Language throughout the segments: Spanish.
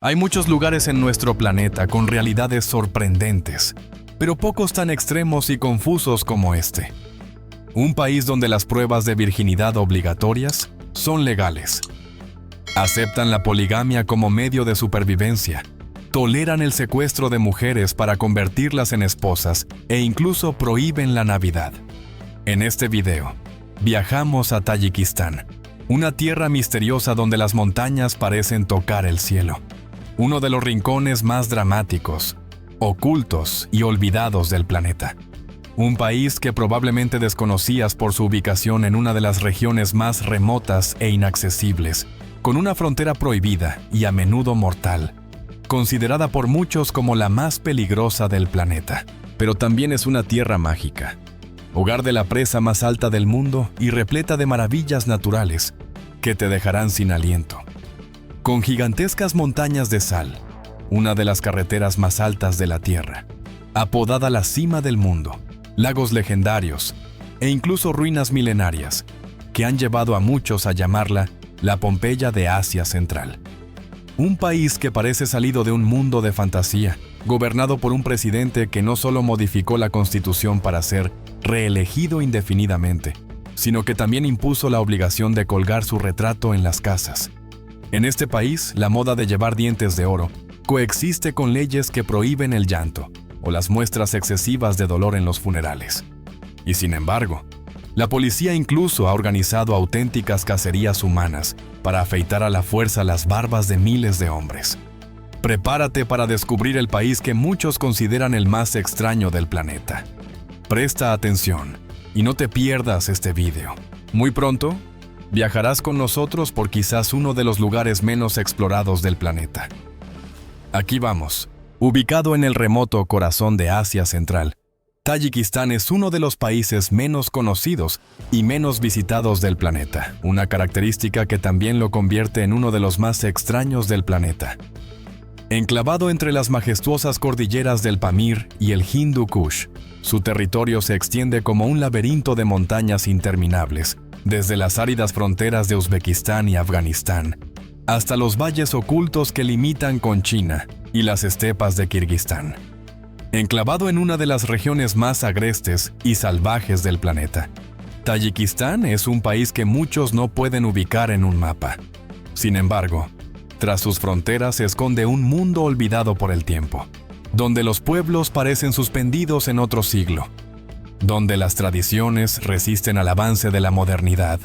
Hay muchos lugares en nuestro planeta con realidades sorprendentes, pero pocos tan extremos y confusos como este. Un país donde las pruebas de virginidad obligatorias son legales. Aceptan la poligamia como medio de supervivencia. Toleran el secuestro de mujeres para convertirlas en esposas e incluso prohíben la Navidad. En este video, viajamos a Tayikistán, una tierra misteriosa donde las montañas parecen tocar el cielo. Uno de los rincones más dramáticos, ocultos y olvidados del planeta. Un país que probablemente desconocías por su ubicación en una de las regiones más remotas e inaccesibles, con una frontera prohibida y a menudo mortal, considerada por muchos como la más peligrosa del planeta. Pero también es una tierra mágica, hogar de la presa más alta del mundo y repleta de maravillas naturales que te dejarán sin aliento. Con gigantescas montañas de sal, una de las carreteras más altas de la Tierra, apodada la cima del mundo, lagos legendarios e incluso ruinas milenarias que han llevado a muchos a llamarla la Pompeya de Asia Central. Un país que parece salido de un mundo de fantasía, gobernado por un presidente que no solo modificó la Constitución para ser reelegido indefinidamente, sino que también impuso la obligación de colgar su retrato en las casas. En este país, la moda de llevar dientes de oro coexiste con leyes que prohíben el llanto o las muestras excesivas de dolor en los funerales. Y sin embargo, la policía incluso ha organizado auténticas cacerías humanas para afeitar a la fuerza las barbas de miles de hombres. Prepárate para descubrir el país que muchos consideran el más extraño del planeta. Presta atención y no te pierdas este video. Muy pronto, viajarás con nosotros por quizás uno de los lugares menos explorados del planeta. Aquí vamos. Ubicado en el remoto corazón de Asia Central, Tayikistán es uno de los países menos conocidos y menos visitados del planeta, una característica que también lo convierte en uno de los más extraños del planeta. Enclavado entre las majestuosas cordilleras del Pamir y el Hindu Kush, su territorio se extiende como un laberinto de montañas interminables, desde las áridas fronteras de Uzbekistán y Afganistán, hasta los valles ocultos que limitan con China y las estepas de Kirguistán. Enclavado en una de las regiones más agrestes y salvajes del planeta, Tayikistán es un país que muchos no pueden ubicar en un mapa. Sin embargo, tras sus fronteras se esconde un mundo olvidado por el tiempo, donde los pueblos parecen suspendidos en otro siglo, donde las tradiciones resisten al avance de la modernidad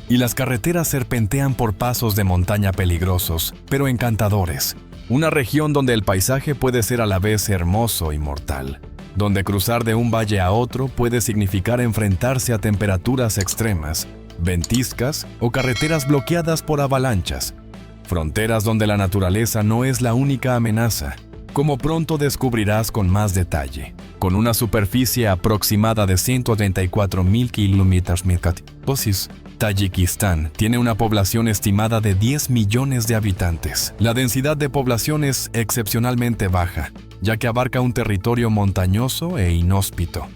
y las carreteras serpentean por pasos de montaña peligrosos, pero encantadores. Una región donde el paisaje puede ser a la vez hermoso y mortal, donde cruzar de un valle a otro puede significar enfrentarse a temperaturas extremas, ventiscas o carreteras bloqueadas por avalanchas. Fronteras donde la naturaleza no es la única amenaza, como pronto descubrirás con más detalle. Con una superficie aproximada de 134.000 km², Tayikistán tiene una población estimada de 10 millones de habitantes. La densidad de población es excepcionalmente baja, ya que abarca un territorio montañoso e inhóspito,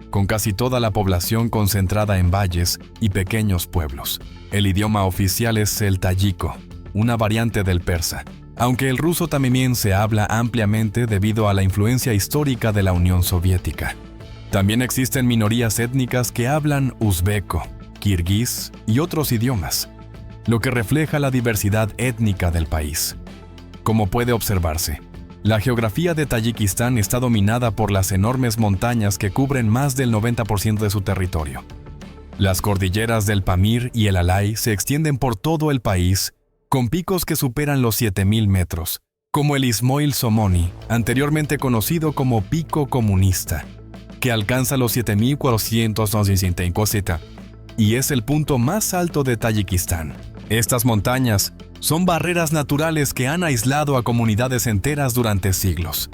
con casi toda la población concentrada en valles y pequeños pueblos. El idioma oficial es el tayiko, una variante del persa, aunque el ruso también se habla ampliamente debido a la influencia histórica de la Unión Soviética. También existen minorías étnicas que hablan uzbeco, kirguís y otros idiomas, lo que refleja la diversidad étnica del país. Como puede observarse, la geografía de Tayikistán está dominada por las enormes montañas que cubren más del 90% de su territorio. Las cordilleras del Pamir y el Alai se extienden por todo el país, con picos que superan los 7.000 metros, como el Ismoil Somoni, anteriormente conocido como Pico Comunista, que alcanza los 7.465 y es el punto más alto de Tayikistán. Estas montañas son barreras naturales que han aislado a comunidades enteras durante siglos.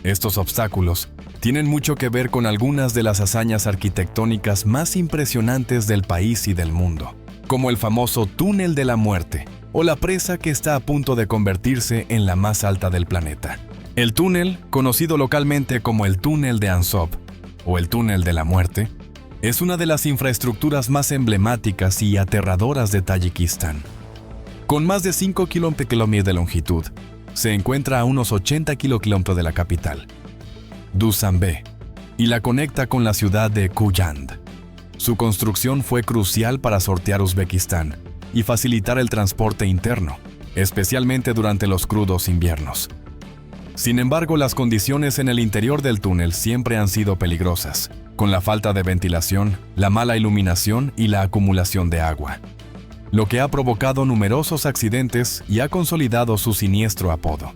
Estos obstáculos tienen mucho que ver con algunas de las hazañas arquitectónicas más impresionantes del país y del mundo, como el famoso Túnel de la Muerte, o la presa que está a punto de convertirse en la más alta del planeta. El túnel, conocido localmente como el Túnel de Ansop, o el Túnel de la Muerte, es una de las infraestructuras más emblemáticas y aterradoras de Tayikistán. Con más de 5 kilómetros de longitud, se encuentra a unos 80 kilómetros de la capital, Dushanbe, y la conecta con la ciudad de Kuyand. Su construcción fue crucial para sortear Uzbekistán y facilitar el transporte interno, especialmente durante los crudos inviernos. Sin embargo, las condiciones en el interior del túnel siempre han sido peligrosas, con la falta de ventilación, la mala iluminación y la acumulación de agua, lo que ha provocado numerosos accidentes y ha consolidado su siniestro apodo.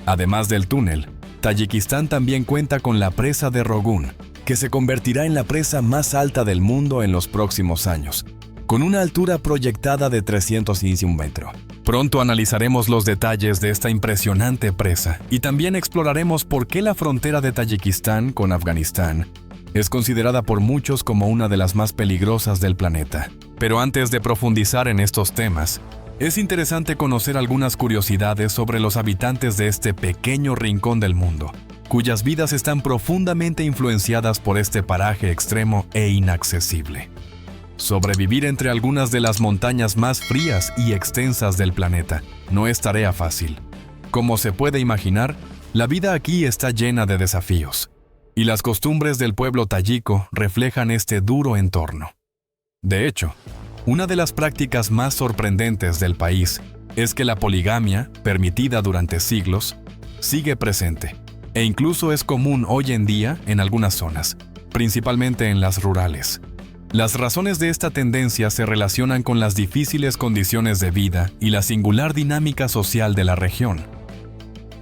Además del túnel, Tayikistán también cuenta con la presa de Rogun, que se convertirá en la presa más alta del mundo en los próximos años, con una altura proyectada de 301 metros. Pronto analizaremos los detalles de esta impresionante presa y también exploraremos por qué la frontera de Tayikistán con Afganistán es considerada por muchos como una de las más peligrosas del planeta. Pero antes de profundizar en estos temas, es interesante conocer algunas curiosidades sobre los habitantes de este pequeño rincón del mundo, cuyas vidas están profundamente influenciadas por este paraje extremo e inaccesible. Sobrevivir entre algunas de las montañas más frías y extensas del planeta no es tarea fácil. Como se puede imaginar, la vida aquí está llena de desafíos, y las costumbres del pueblo tayiko reflejan este duro entorno. De hecho, una de las prácticas más sorprendentes del país es que la poligamia, permitida durante siglos, sigue presente, e incluso es común hoy en día en algunas zonas, principalmente en las rurales. Las razones de esta tendencia se relacionan con las difíciles condiciones de vida y la singular dinámica social de la región.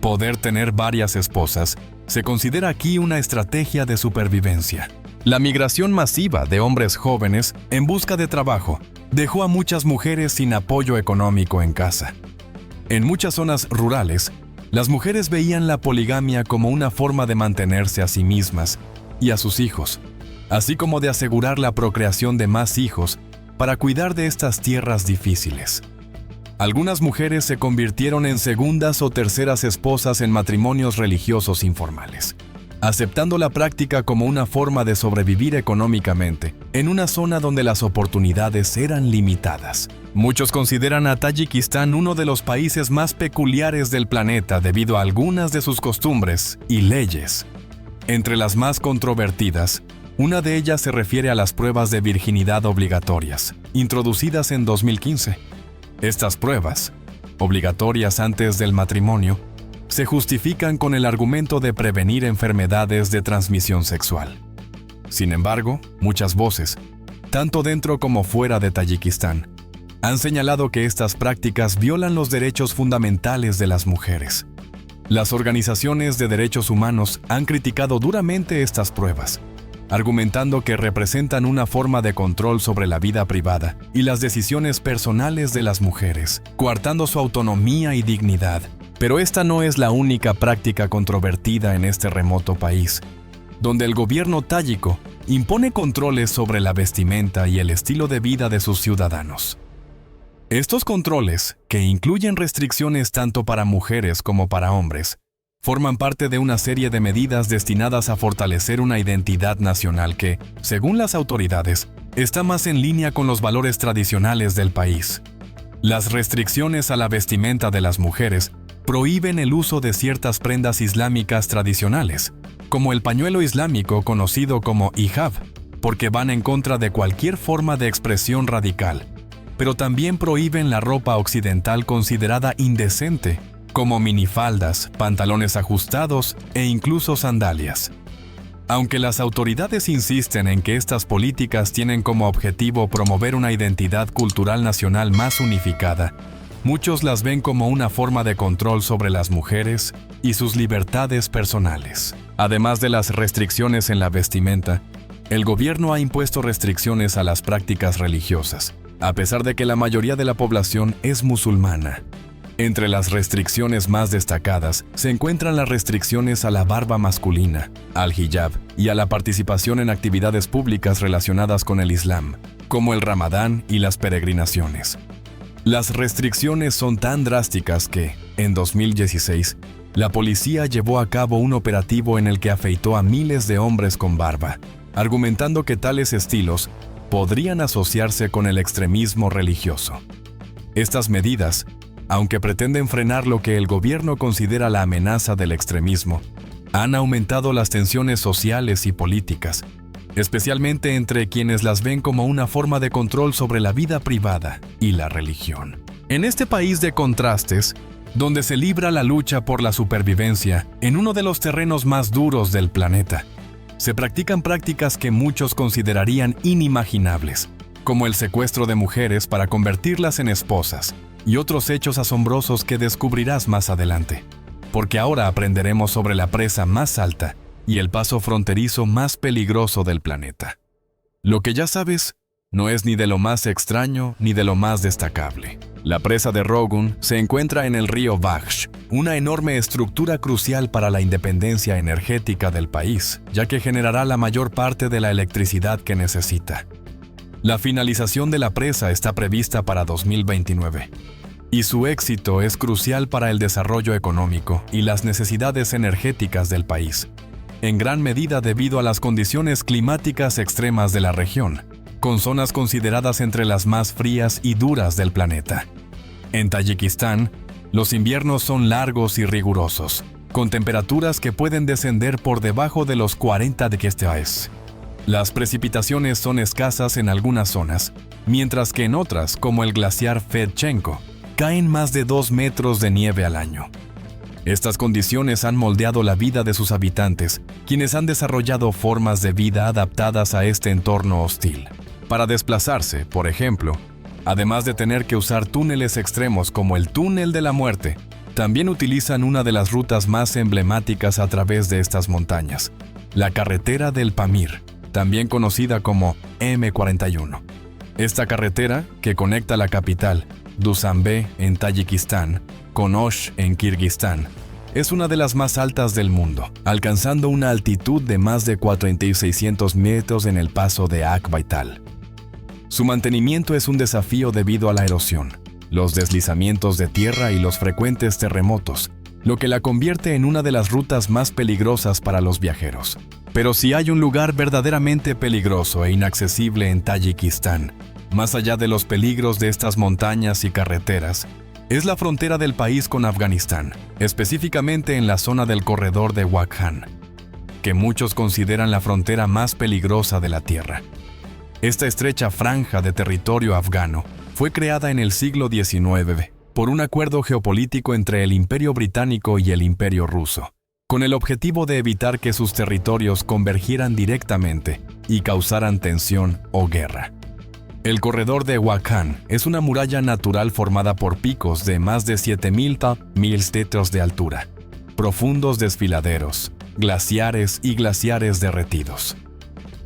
Poder tener varias esposas se considera aquí una estrategia de supervivencia. La migración masiva de hombres jóvenes en busca de trabajo dejó a muchas mujeres sin apoyo económico en casa. En muchas zonas rurales, las mujeres veían la poligamia como una forma de mantenerse a sí mismas y a sus hijos, así como de asegurar la procreación de más hijos para cuidar de estas tierras difíciles. Algunas mujeres se convirtieron en segundas o terceras esposas en matrimonios religiosos informales, aceptando la práctica como una forma de sobrevivir económicamente en una zona donde las oportunidades eran limitadas. Muchos consideran a Tayikistán uno de los países más peculiares del planeta debido a algunas de sus costumbres y leyes. Entre las más controvertidas, una de ellas se refiere a las pruebas de virginidad obligatorias, introducidas en 2015. Estas pruebas, obligatorias antes del matrimonio, se justifican con el argumento de prevenir enfermedades de transmisión sexual. Sin embargo, muchas voces, tanto dentro como fuera de Tayikistán, han señalado que estas prácticas violan los derechos fundamentales de las mujeres. Las organizaciones de derechos humanos han criticado duramente estas pruebas, argumentando que representan una forma de control sobre la vida privada y las decisiones personales de las mujeres, coartando su autonomía y dignidad. Pero esta no es la única práctica controvertida en este remoto país, donde el gobierno tayiko impone controles sobre la vestimenta y el estilo de vida de sus ciudadanos. Estos controles, que incluyen restricciones tanto para mujeres como para hombres, forman parte de una serie de medidas destinadas a fortalecer una identidad nacional que, según las autoridades, está más en línea con los valores tradicionales del país. Las restricciones a la vestimenta de las mujeres prohíben el uso de ciertas prendas islámicas tradicionales, como el pañuelo islámico conocido como hijab, porque van en contra de cualquier forma de expresión radical, pero también prohíben la ropa occidental considerada indecente, como minifaldas, pantalones ajustados e incluso sandalias. Aunque las autoridades insisten en que estas políticas tienen como objetivo promover una identidad cultural nacional más unificada, muchos las ven como una forma de control sobre las mujeres y sus libertades personales. Además de las restricciones en la vestimenta, el gobierno ha impuesto restricciones a las prácticas religiosas, a pesar de que la mayoría de la población es musulmana. Entre las restricciones más destacadas se encuentran las restricciones a la barba masculina, al hijab y a la participación en actividades públicas relacionadas con el Islam, como el Ramadán y las peregrinaciones. Las restricciones son tan drásticas que, en 2016, la policía llevó a cabo un operativo en el que afeitó a miles de hombres con barba, argumentando que tales estilos podrían asociarse con el extremismo religioso. Estas medidas aunque pretenden frenar lo que el gobierno considera la amenaza del extremismo, han aumentado las tensiones sociales y políticas, especialmente entre quienes las ven como una forma de control sobre la vida privada y la religión. En este país de contrastes, donde se libra la lucha por la supervivencia en uno de los terrenos más duros del planeta, se practican prácticas que muchos considerarían inimaginables, como el secuestro de mujeres para convertirlas en esposas, y otros hechos asombrosos que descubrirás más adelante, porque ahora aprenderemos sobre la presa más alta y el paso fronterizo más peligroso del planeta. Lo que ya sabes no es ni de lo más extraño ni de lo más destacable. La presa de Rogun se encuentra en el río Vaksh, una enorme estructura crucial para la independencia energética del país, ya que generará la mayor parte de la electricidad que necesita. La finalización de la presa está prevista para 2029, y su éxito es crucial para el desarrollo económico y las necesidades energéticas del país, en gran medida debido a las condiciones climáticas extremas de la región, con zonas consideradas entre las más frías y duras del planeta. En Tayikistán, los inviernos son largos y rigurosos, con temperaturas que pueden descender por debajo de los 40 degrees. Las precipitaciones son escasas en algunas zonas, mientras que en otras, como el glaciar Fedchenko, caen más de 2 metros de nieve al año. Estas condiciones han moldeado la vida de sus habitantes, quienes han desarrollado formas de vida adaptadas a este entorno hostil. Para desplazarse, por ejemplo, además de tener que usar túneles extremos como el Túnel de la Muerte, también utilizan una de las rutas más emblemáticas a través de estas montañas, la carretera del Pamir, también conocida como M41. Esta carretera, que conecta la capital, Dushanbe, en Tayikistán, con Osh, en Kirguistán, es una de las más altas del mundo, alcanzando una altitud de más de 4.600 metros en el paso de Akbaital. Su mantenimiento es un desafío debido a la erosión, los deslizamientos de tierra y los frecuentes terremotos, lo que la convierte en una de las rutas más peligrosas para los viajeros. Pero si hay un lugar verdaderamente peligroso e inaccesible en Tayikistán, más allá de los peligros de estas montañas y carreteras, es la frontera del país con Afganistán, específicamente en la zona del corredor de Wakhan, que muchos consideran la frontera más peligrosa de la Tierra. Esta estrecha franja de territorio afgano fue creada en el siglo XIX por un acuerdo geopolítico entre el Imperio Británico y el Imperio Ruso, con el objetivo de evitar que sus territorios convergieran directamente y causaran tensión o guerra. El corredor de Wakhan es una muralla natural formada por picos de más de 7.000 metros de altura, profundos desfiladeros, glaciares y glaciares derretidos.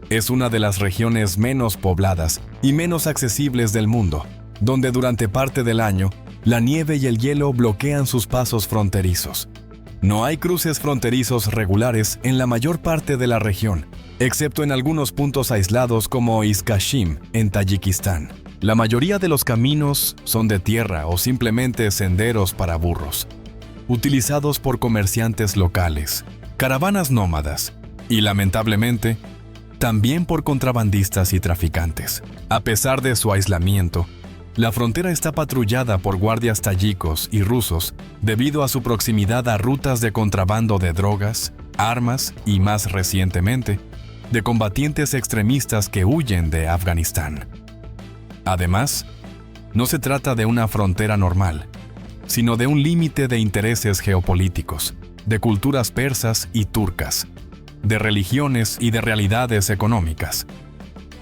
Es una de las regiones menos pobladas y menos accesibles del mundo, donde durante parte del año, la nieve y el hielo bloquean sus pasos fronterizos. No hay cruces fronterizos regulares en la mayor parte de la región, excepto en algunos puntos aislados como Iskashim, en Tayikistán. La mayoría de los caminos son de tierra o simplemente senderos para burros, utilizados por comerciantes locales, caravanas nómadas y, lamentablemente, también por contrabandistas y traficantes. A pesar de su aislamiento, la frontera está patrullada por guardias tayikos y rusos debido a su proximidad a rutas de contrabando de drogas, armas y, más recientemente, de combatientes extremistas que huyen de Afganistán. Además, no se trata de una frontera normal, sino de un límite de intereses geopolíticos, de culturas persas y turcas, de religiones y de realidades económicas.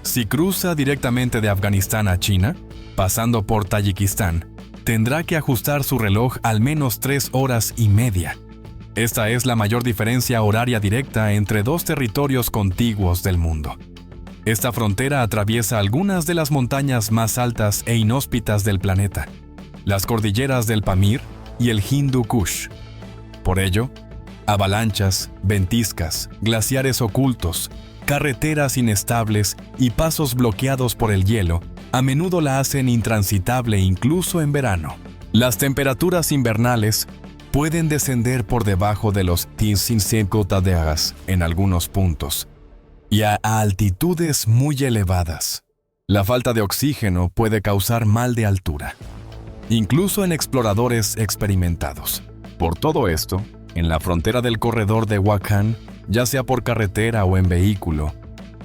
Si cruza directamente de Afganistán a China, pasando por Tayikistán, tendrá que ajustar su reloj al menos 3 horas y media. Esta es la mayor diferencia horaria directa entre dos territorios contiguos del mundo. Esta frontera atraviesa algunas de las montañas más altas e inhóspitas del planeta, las cordilleras del Pamir y el Hindu Kush. Por ello, avalanchas, ventiscas, glaciares ocultos, carreteras inestables y pasos bloqueados por el hielo a menudo la hacen intransitable incluso en verano. Las temperaturas invernales pueden descender por debajo de los 15 grados en algunos puntos y a altitudes muy elevadas. La falta de oxígeno puede causar mal de altura. incluso en exploradores experimentados. Por todo esto, en la frontera del corredor de Wakhan, ya sea por carretera o en vehículo,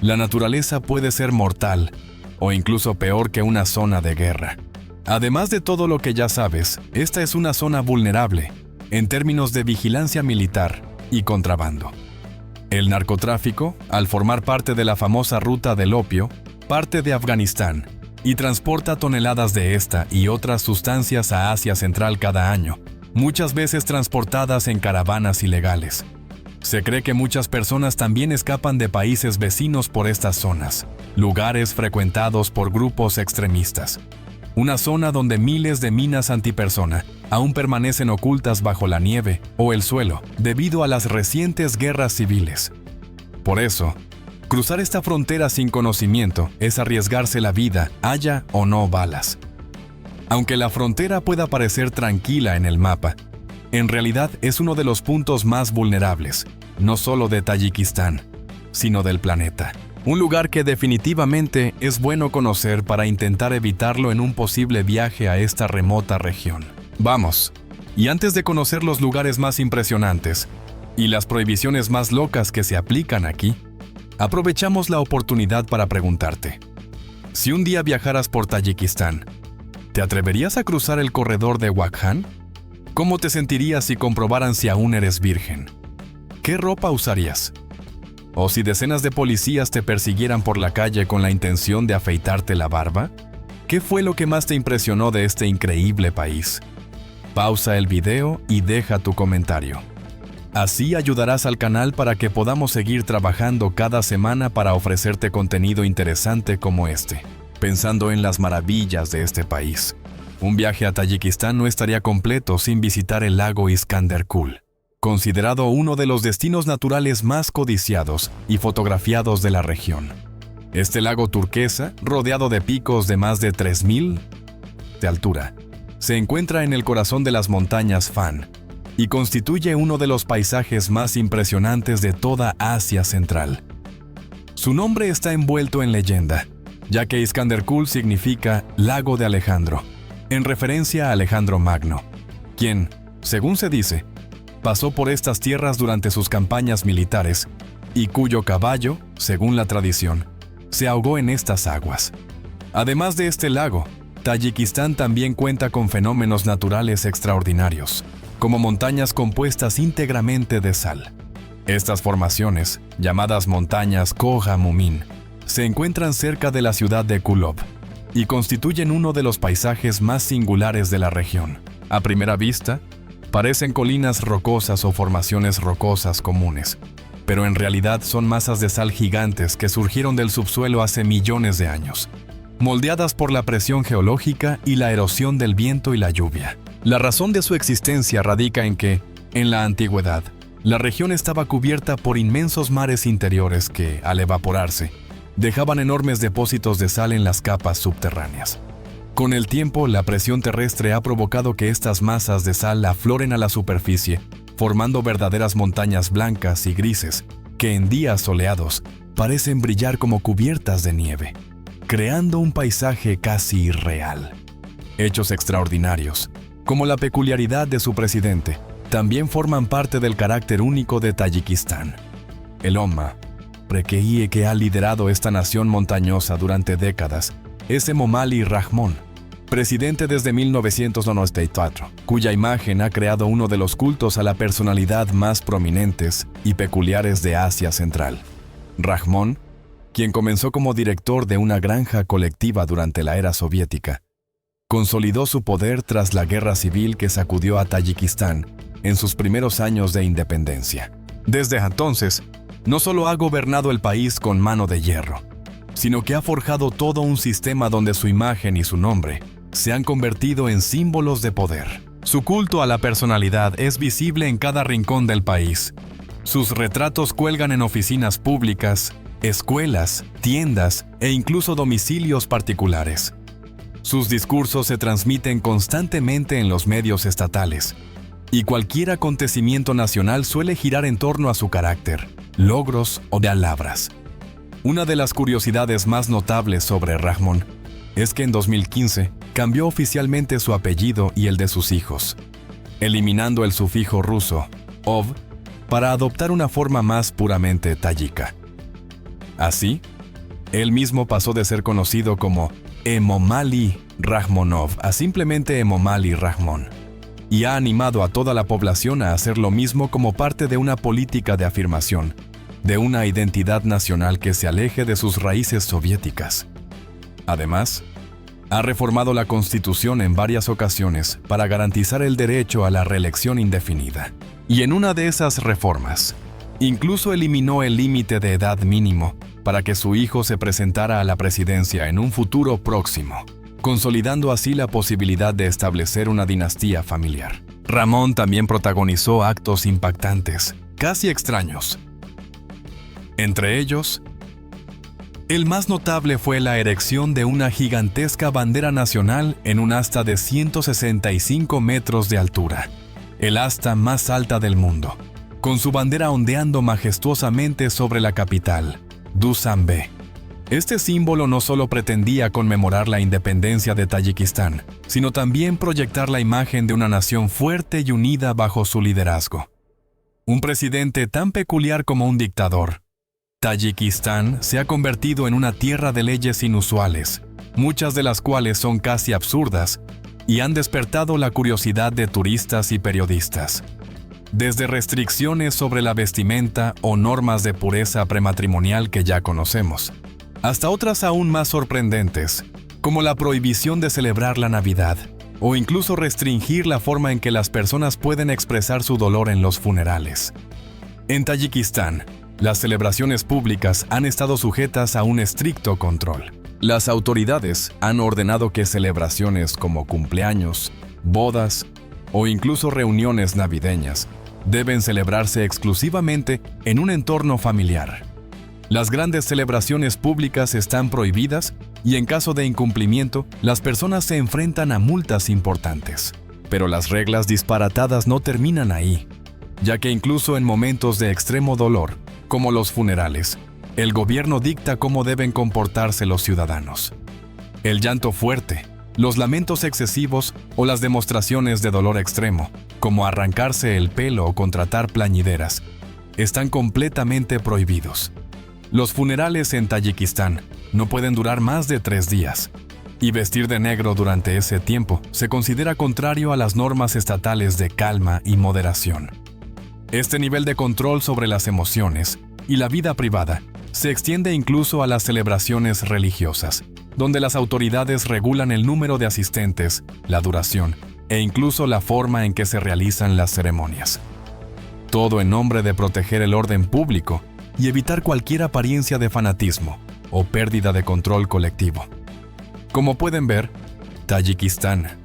la naturaleza puede ser mortal o incluso peor que una zona de guerra. Además de todo lo que ya sabes, esta es una zona vulnerable en términos de vigilancia militar y contrabando. El narcotráfico, al formar parte de la famosa ruta del opio, parte de Afganistán y transporta toneladas de esta y otras sustancias a Asia Central cada año, muchas veces transportadas en caravanas ilegales. Se cree que muchas personas también escapan de países vecinos por estas zonas, lugares frecuentados por grupos extremistas. Una zona donde miles de minas antipersona aún permanecen ocultas bajo la nieve o el suelo debido a las recientes guerras civiles. Por eso, cruzar esta frontera sin conocimiento es arriesgarse la vida, haya o no balas. Aunque la frontera pueda parecer tranquila en el mapa, en realidad es uno de los puntos más vulnerables, no solo de Tayikistán, sino del planeta. Un lugar que definitivamente es bueno conocer para intentar evitarlo en un posible viaje a esta remota región. Vamos, y antes de conocer los lugares más impresionantes y las prohibiciones más locas que se aplican aquí, aprovechamos la oportunidad para preguntarte: si un día viajaras por Tayikistán, ¿te atreverías a cruzar el corredor de Wakhan? ¿Cómo te sentirías si comprobaran si aún eres virgen? ¿Qué ropa usarías? ¿O si decenas de policías te persiguieran por la calle con la intención de afeitarte la barba? ¿Qué fue lo que más te impresionó de este increíble país? Pausa el video y deja tu comentario. Así ayudarás al canal para que podamos seguir trabajando cada semana para ofrecerte contenido interesante como este, pensando en las maravillas de este país. Un viaje a Tayikistán no estaría completo sin visitar el lago Iskanderkul, considerado uno de los destinos naturales más codiciados y fotografiados de la región. Este lago turquesa, rodeado de picos de más de 3.000 de altura, se encuentra en el corazón de las montañas Fan y constituye uno de los paisajes más impresionantes de toda Asia Central. Su nombre está envuelto en leyenda, ya que Iskanderkul significa Lago de Alejandro, en referencia a Alejandro Magno, quien, según se dice, pasó por estas tierras durante sus campañas militares y cuyo caballo, según la tradición, se ahogó en estas aguas. Además de este lago, Tayikistán también cuenta con fenómenos naturales extraordinarios, como montañas compuestas íntegramente de sal. Estas formaciones, llamadas montañas Koha Mumin, se encuentran cerca de la ciudad de Kulob y constituyen uno de los paisajes más singulares de la región. A primera vista, parecen colinas rocosas o formaciones rocosas comunes, pero en realidad son masas de sal gigantes que surgieron del subsuelo hace millones de años, moldeadas por la presión geológica y la erosión del viento y la lluvia. La razón de su existencia radica en que, en la antigüedad, la región estaba cubierta por inmensos mares interiores que, al evaporarse, dejaban enormes depósitos de sal en las capas subterráneas. Con el tiempo, la presión terrestre ha provocado que estas masas de sal afloren a la superficie, formando verdaderas montañas blancas y grises, que en días soleados parecen brillar como cubiertas de nieve, creando un paisaje casi irreal. Hechos extraordinarios, como la peculiaridad de su presidente, también forman parte del carácter único de Tayikistán. El Omma, prequeie que ha liderado esta nación montañosa durante décadas, es Emomali Rahmon, presidente desde 1994, cuya imagen ha creado uno de los cultos a la personalidad más prominentes y peculiares de Asia Central. Rahmon, quien comenzó como director de una granja colectiva durante la era soviética, consolidó su poder tras la guerra civil que sacudió a Tayikistán en sus primeros años de independencia. Desde entonces, no solo ha gobernado el país con mano de hierro, sino que ha forjado todo un sistema donde su imagen y su nombre se han convertido en símbolos de poder. Su culto a la personalidad es visible en cada rincón del país. Sus retratos cuelgan en oficinas públicas, escuelas, tiendas e incluso domicilios particulares. Sus discursos se transmiten constantemente en los medios estatales, y cualquier acontecimiento nacional suele girar en torno a su carácter, logros o de palabras. Una de las curiosidades más notables sobre Rahmon es que en 2015 cambió oficialmente su apellido y el de sus hijos, eliminando el sufijo ruso, ov, para adoptar una forma más puramente tayika. Así, él mismo pasó de ser conocido como Emomali Rahmonov a simplemente Emomali Rahmon, y ha animado a toda la población a hacer lo mismo como parte de una política de afirmación de una identidad nacional que se aleje de sus raíces soviéticas. Además, ha reformado la Constitución en varias ocasiones para garantizar el derecho a la reelección indefinida. Y en una de esas reformas, incluso eliminó el límite de edad mínimo para que su hijo se presentara a la presidencia en un futuro próximo, consolidando así la posibilidad de establecer una dinastía familiar. Ramón también protagonizó actos impactantes, casi extraños. Entre ellos, el más notable fue la erección de una gigantesca bandera nacional en un asta de 165 metros de altura, el asta más alta del mundo, con su bandera ondeando majestuosamente sobre la capital, Dushanbe. Este símbolo no solo pretendía conmemorar la independencia de Tayikistán, sino también proyectar la imagen de una nación fuerte y unida bajo su liderazgo. Un presidente tan peculiar como un dictador, Tayikistán se ha convertido en una tierra de leyes inusuales, muchas de las cuales son casi absurdas, y han despertado la curiosidad de turistas y periodistas. Desde restricciones sobre la vestimenta o normas de pureza prematrimonial que ya conocemos, hasta otras aún más sorprendentes, como la prohibición de celebrar la Navidad, o incluso restringir la forma en que las personas pueden expresar su dolor en los funerales. En Tayikistán, las celebraciones públicas han estado sujetas a un estricto control. Las autoridades han ordenado que celebraciones como cumpleaños, bodas o incluso reuniones navideñas deben celebrarse exclusivamente en un entorno familiar. Las grandes celebraciones públicas están prohibidas y en caso de incumplimiento, las personas se enfrentan a multas importantes. Pero las reglas disparatadas no terminan ahí, ya que incluso en momentos de extremo dolor, como los funerales, el gobierno dicta cómo deben comportarse los ciudadanos. El llanto fuerte, los lamentos excesivos o las demostraciones de dolor extremo, como arrancarse el pelo o contratar plañideras, están completamente prohibidos. Los funerales en Tayikistán no pueden durar más de 3 días, y vestir de negro durante ese tiempo se considera contrario a las normas estatales de calma y moderación. Este nivel de control sobre las emociones y la vida privada se extiende incluso a las celebraciones religiosas, donde las autoridades regulan el número de asistentes, la duración e incluso la forma en que se realizan las ceremonias. Todo en nombre de proteger el orden público y evitar cualquier apariencia de fanatismo o pérdida de control colectivo. Como pueden ver, Tayikistán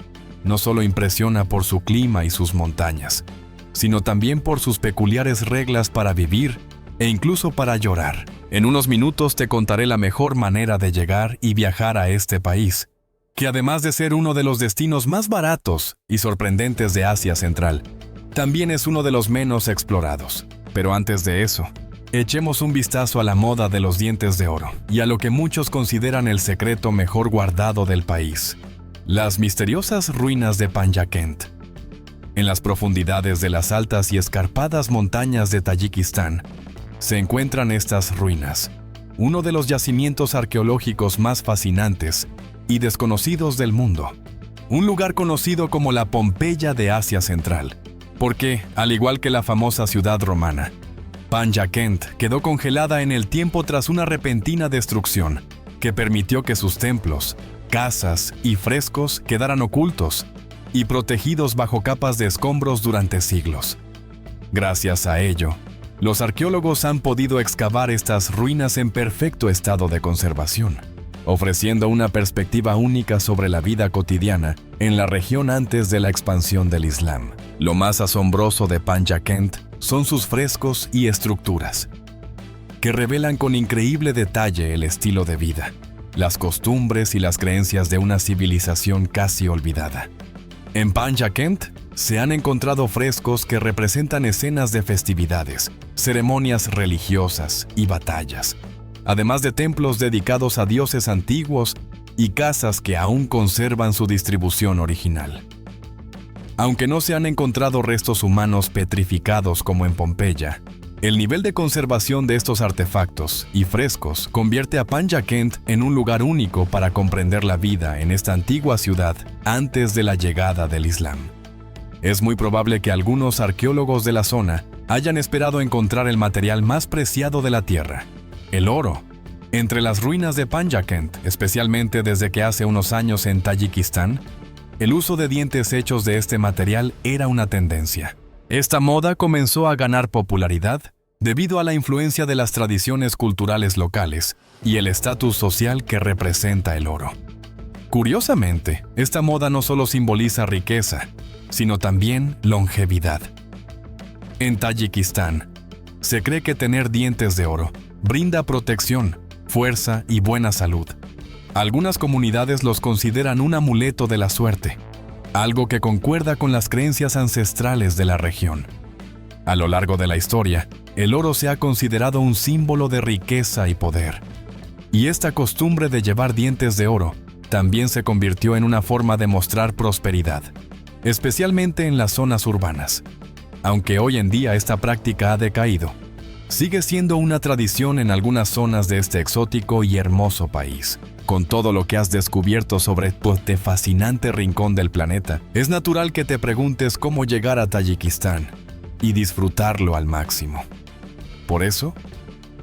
no solo impresiona por su clima y sus montañas, sino también por sus peculiares reglas para vivir e incluso para llorar. En unos minutos te contaré la mejor manera de llegar y viajar a este país, que además de ser uno de los destinos más baratos y sorprendentes de Asia Central, también es uno de los menos explorados. Pero antes de eso, echemos un vistazo a la moda de los dientes de oro y a lo que muchos consideran el secreto mejor guardado del país: las misteriosas ruinas de Panjakent. En las profundidades de las altas y escarpadas montañas de Tayikistán se encuentran estas ruinas, uno de los yacimientos arqueológicos más fascinantes y desconocidos del mundo. Un lugar conocido como la Pompeya de Asia Central, porque, al igual que la famosa ciudad romana, Panjakent quedó congelada en el tiempo tras una repentina destrucción que permitió que sus templos, casas y frescos quedaran ocultos y protegidos bajo capas de escombros durante siglos. Gracias a ello, los arqueólogos han podido excavar estas ruinas en perfecto estado de conservación, ofreciendo una perspectiva única sobre la vida cotidiana en la región antes de la expansión del Islam. Lo más asombroso de Panjakent son sus frescos y estructuras, que revelan con increíble detalle el estilo de vida, las costumbres y las creencias de una civilización casi olvidada. En Panjakent se han encontrado frescos que representan escenas de festividades, ceremonias religiosas y batallas, además de templos dedicados a dioses antiguos y casas que aún conservan su distribución original. Aunque no se han encontrado restos humanos petrificados como en Pompeya, el nivel de conservación de estos artefactos y frescos convierte a Banja Kent en un lugar único para comprender la vida en esta antigua ciudad antes de la llegada del Islam. Es muy probable que algunos arqueólogos de la zona hayan esperado encontrar el material más preciado de la tierra, el oro, entre las ruinas de Banja Kent, especialmente desde que hace unos años en Tayikistán. El uso de dientes hechos de este material era una tendencia. Esta moda comenzó a ganar popularidad debido a la influencia de las tradiciones culturales locales y el estatus social que representa el oro. Curiosamente, esta moda no solo simboliza riqueza, sino también longevidad. En Tayikistán, se cree que tener dientes de oro brinda protección, fuerza y buena salud. Algunas comunidades los consideran un amuleto de la suerte, algo que concuerda con las creencias ancestrales de la región. A lo largo de la historia, el oro se ha considerado un símbolo de riqueza y poder. Y esta costumbre de llevar dientes de oro también se convirtió en una forma de mostrar prosperidad, especialmente en las zonas urbanas. Aunque hoy en día esta práctica ha decaído, sigue siendo una tradición en algunas zonas de este exótico y hermoso país. Con todo lo que has descubierto sobre este fascinante rincón del planeta, es natural que te preguntes cómo llegar a Tayikistán y disfrutarlo al máximo. Por eso,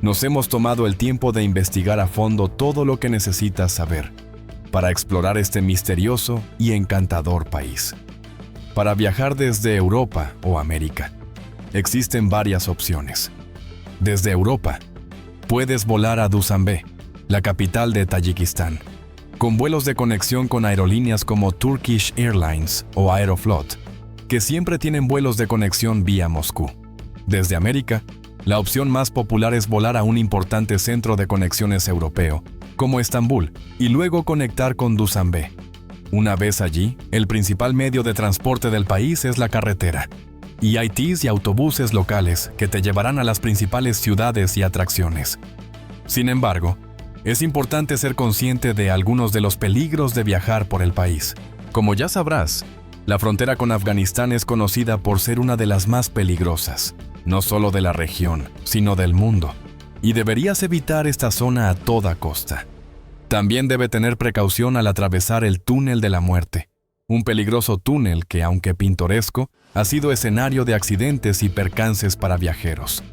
nos hemos tomado el tiempo de investigar a fondo todo lo que necesitas saber para explorar este misterioso y encantador país. Para viajar desde Europa o América, existen varias opciones. Desde Europa, puedes volar a Dushanbe, la capital de Tayikistán, con vuelos de conexión con aerolíneas como Turkish Airlines o Aeroflot, que siempre tienen vuelos de conexión vía Moscú. Desde América, la opción más popular es volar a un importante centro de conexiones europeo, como Estambul, y luego conectar con Dushanbe. Una vez allí, el principal medio de transporte del país es la carretera, y hay TIs y autobuses locales que te llevarán a las principales ciudades y atracciones. Sin embargo, es importante ser consciente de algunos de los peligros de viajar por el país. Como ya sabrás, la frontera con Afganistán es conocida por ser una de las más peligrosas, no solo de la región, sino del mundo, y deberías evitar esta zona a toda costa. También debe tener precaución al atravesar el Túnel de la Muerte, un peligroso túnel que, aunque pintoresco, ha sido escenario de accidentes y percances para viajeros.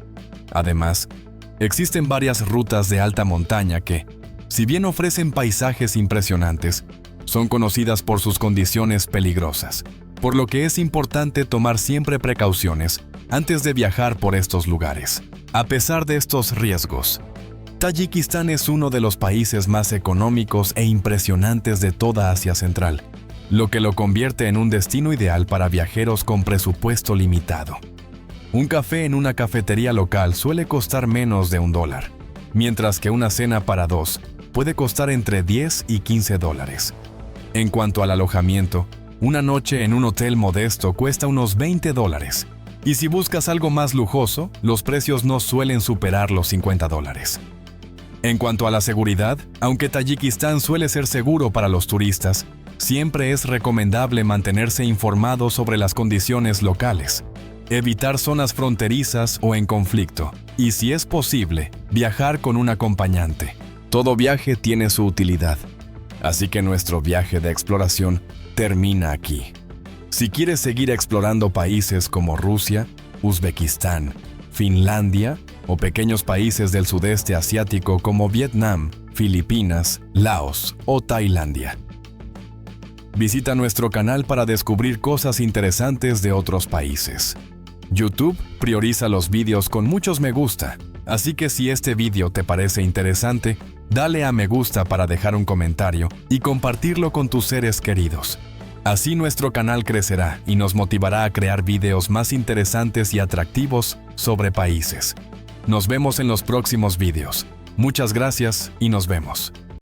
Además, existen varias rutas de alta montaña que, si bien ofrecen paisajes impresionantes, son conocidas por sus condiciones peligrosas, por lo que es importante tomar siempre precauciones antes de viajar por estos lugares. A pesar de estos riesgos, Tayikistán es uno de los países más económicos e impresionantes de toda Asia Central, lo que lo convierte en un destino ideal para viajeros con presupuesto limitado. Un café en una cafetería local suele costar menos de $1, mientras que una cena para dos puede costar entre $10 y $15. En cuanto al alojamiento, una noche en un hotel modesto cuesta unos $20, y si buscas algo más lujoso, los precios no suelen superar los $50. En cuanto a la seguridad, aunque Tayikistán suele ser seguro para los turistas, siempre es recomendable mantenerse informado sobre las condiciones locales, evitar zonas fronterizas o en conflicto, y si es posible, viajar con un acompañante. Todo viaje tiene su utilidad, así que nuestro viaje de exploración termina aquí. Si quieres seguir explorando países como Rusia, Uzbekistán, Finlandia o pequeños países del sudeste asiático como Vietnam, Filipinas, Laos o Tailandia, visita nuestro canal para descubrir cosas interesantes de otros países. YouTube prioriza los vídeos con muchos me gusta, así que si este vídeo te parece interesante, dale a me gusta para dejar un comentario y compartirlo con tus seres queridos. Así nuestro canal crecerá y nos motivará a crear vídeos más interesantes y atractivos sobre países. Nos vemos en los próximos vídeos. Muchas gracias y nos vemos.